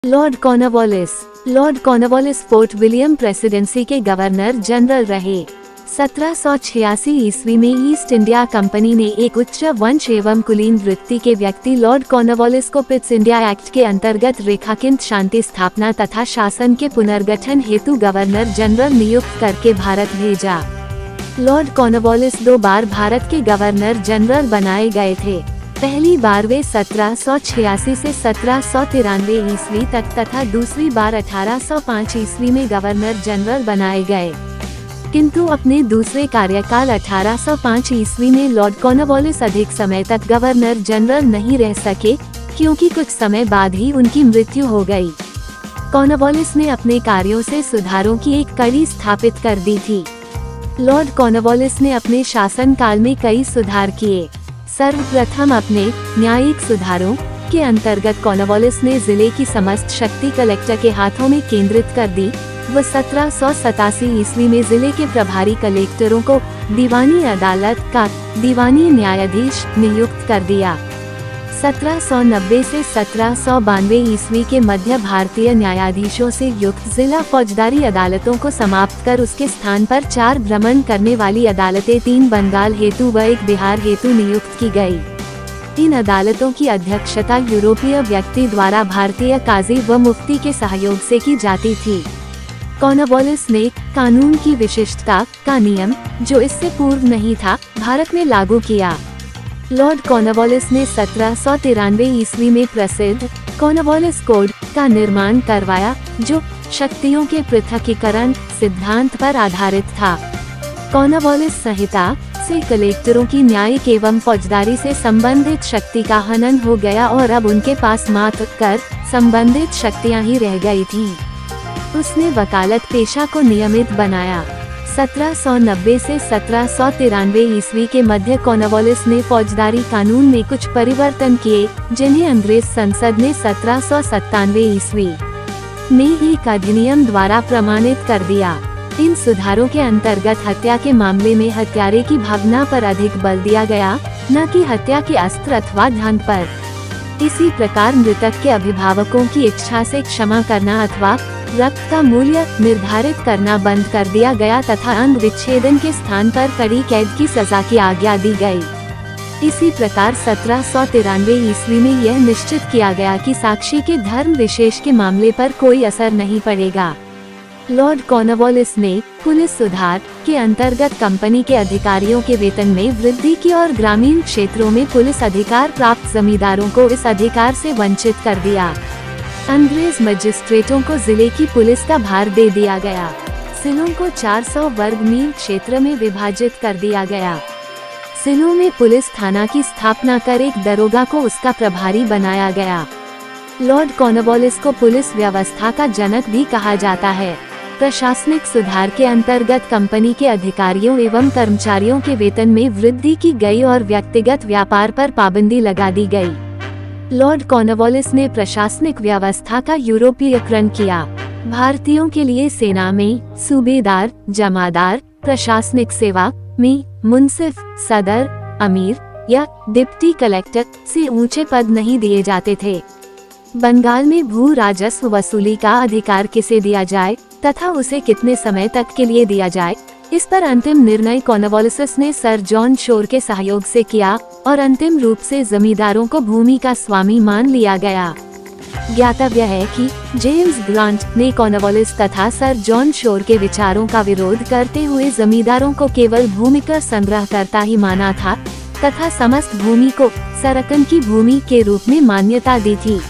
Lord Cornwallis fort William presidency के governor general रहे। 1786 ईस्वी में ईस्ट इंडिया कंपनी ने एक उच्च वंश एवं कुलीन वृत्ति के व्यक्ति लॉर्ड कॉर्नवालिस को पिट्स इंडिया एक्ट के अंतर्गत रेखांकित शांति स्थापना तथा शासन के पुनर्गठन हेतु गवर्नर जनरल नियुक्त करके भारत भेजा। लॉर्ड कॉर्नवालिस 2 बार भारत के गवर्नर जनरल बनाए गए थे। पहली बार वे 1786 से 1793 ईस्वी तक तथा दूसरी बार 1805 ईस्वी में गवर्नर जनरल बनाए गए, किंतु अपने दूसरे कार्यकाल 1805 ईस्वी में लॉर्ड कॉर्नवालिस अधिक समय तक गवर्नर जनरल नहीं रह सके, क्योंकि कुछ समय बाद ही उनकी मृत्यु हो गई। कॉर्नवालिस ने अपने कार्यों से सुधारों की एक कड़ी स्थापित कर दी थी। लॉर्ड कॉर्नवालिस ने अपने शासन काल में कई सुधार किए। सर्वप्रथम अपने न्यायिक सुधारों के अंतर्गत कॉर्नवालिस ने जिले की समस्त शक्ति कलेक्टर के हाथों में केंद्रित कर दी व 1787 ईस्वी में जिले के प्रभारी कलेक्टरों को दीवानी अदालत का दीवानी न्यायाधीश नियुक्त कर दिया। 1790 से 1792 ईस्वी के मध्य भारतीय न्यायाधीशों से युक्त जिला फौजदारी अदालतों को समाप्त कर उसके स्थान पर 4 भ्रमण करने वाली अदालतें 3 बंगाल हेतु व 1 बिहार हेतु नियुक्त की गई। इन अदालतों की अध्यक्षता यूरोपीय व्यक्ति द्वारा भारतीय काजी व मुफ्ती के सहयोग से की जाती थी। कॉर्नवालिस ने कानून की विशिष्टता का नियम, जो इससे पूर्व नहीं था, भारत में लागू किया। लॉर्ड कॉर्नवालिस ने 1793 ईस्वी में प्रसिद्ध कॉर्नवालिस कोड का निर्माण करवाया, जो शक्तियों के पृथकीकरण सिद्धांत पर आधारित था। कॉर्नवालिस संहिता से कलेक्टरों की न्यायिक एवं फौजदारी से संबंधित शक्ति का हनन हो गया और अब उनके पास मात्र कर संबंधित शक्तियां ही रह गई थीं। उसने वकालत पेशा को नियमित बनाया। 1790 से 1793 ईस्वी के मध्य कॉर्नवालिस ने फौजदारी कानून में कुछ परिवर्तन किए, जिन्हें अंग्रेज संसद ने 1797 ईस्वी में एक अधिनियम द्वारा प्रमाणित कर दिया। इन सुधारों के अंतर्गत हत्या के मामले में हत्यारे की भावना पर अधिक बल दिया गया, न कि हत्या के अस्त्र अथवा ढंग पर। इसी प्रकार मृतक के अभिभावकों की इच्छा से क्षमा करना अथवा रक्त का मूल्य निर्धारित करना बंद कर दिया गया तथा अंग विच्छेदन के स्थान पर कड़ी कैद की सजा की आज्ञा दी गई। इसी प्रकार 1793 ईस्वी में यह निश्चित किया गया कि साक्षी के धर्म विशेष के मामले पर कोई असर नहीं पड़ेगा। लॉर्ड कॉर्नवालिस ने पुलिस सुधार के अंतर्गत कंपनी के अधिकारियों के वेतन में वृद्धि की और ग्रामीण क्षेत्रों में पुलिस अधिकार प्राप्त जमींदारों को इस अधिकार से वंचित कर दिया। अंग्रेज मजिस्ट्रेटों को जिले की पुलिस का भार दे दिया गया। जिलों को 400 वर्ग मील क्षेत्र में विभाजित कर दिया गया। जिलों में पुलिस थाना की स्थापना कर एक दरोगा को उसका प्रभारी बनाया गया। लॉर्ड कॉर्नवालिस को पुलिस व्यवस्था का जनक भी कहा जाता है। प्रशासनिक सुधार के अंतर्गत कंपनी के अधिकारियों एवं कर्मचारियों के वेतन में वृद्धि की गई और व्यक्तिगत व्यापार पर पाबंदी लगा दी गई। लॉर्ड कॉर्नवालिस ने प्रशासनिक व्यवस्था का यूरोपीयकरण किया। भारतीयों के लिए सेना में सूबेदार, जमादार, प्रशासनिक सेवा में मुंसिफ, सदर, अमीर या डिप्टी कलेक्टर से ऊंचे पद नहीं दिए जाते थे। बंगाल में भू राजस्व वसूली का अधिकार किसे दिया जाए तथा उसे कितने समय तक के लिए दिया जाए, इस पर अंतिम निर्णय कॉर्नवालिस ने सर जॉन शोर के सहयोग से किया और अंतिम रूप से जमींदारों को भूमि का स्वामी मान लिया गया। ज्ञातव्य है कि जेम्स ग्रांट ने कॉर्नवालिस तथा सर जॉन शोर के विचारों का विरोध करते हुए जमींदारों को केवल भूमि का संग्रहकर्ता ही माना था तथा समस्त भूमि को सरकन की भूमि के रूप में मान्यता दी थी।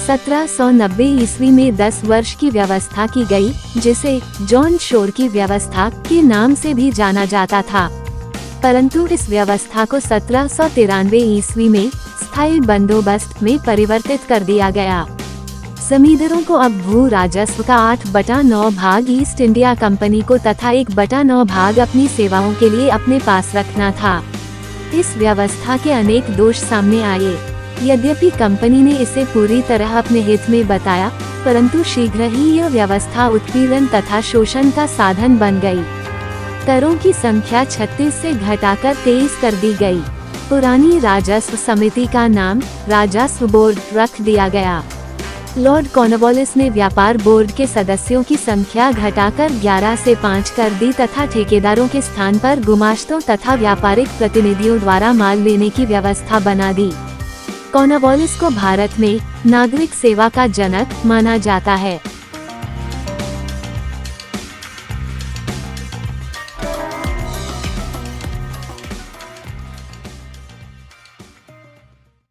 1790 ईस्वी में 10 वर्ष की व्यवस्था की गई, जिसे जॉन शोर की व्यवस्था के नाम से भी जाना जाता था, परंतु इस व्यवस्था को 1793 ईस्वी में स्थायी बंदोबस्त में परिवर्तित कर दिया गया। जमींदारों को अब भू राजस्व का 8/9 भाग ईस्ट इंडिया कंपनी को तथा 1/9 भाग अपनी सेवाओं के लिए अपने पास रखना था। इस व्यवस्था के अनेक दोष सामने आए। यद्यपि कंपनी ने इसे पूरी तरह अपने हित में बताया, परंतु शीघ्र ही यह व्यवस्था उत्पीड़न तथा शोषण का साधन बन गई। करों की संख्या 36 से घटाकर 23 कर दी गई। पुरानी राजस्व समिति का नाम राजस्व बोर्ड रख दिया गया। लॉर्ड कॉर्नवालिस ने व्यापार बोर्ड के सदस्यों की संख्या घटाकर 11 से 5 कर दी तथा ठेकेदारों के स्थान पर गुमाश्तों तथा व्यापारिक प्रतिनिधियों द्वारा माल लेने की व्यवस्था बना दी। कॉर्नवालिस को भारत में नागरिक सेवा का जनक माना जाता है।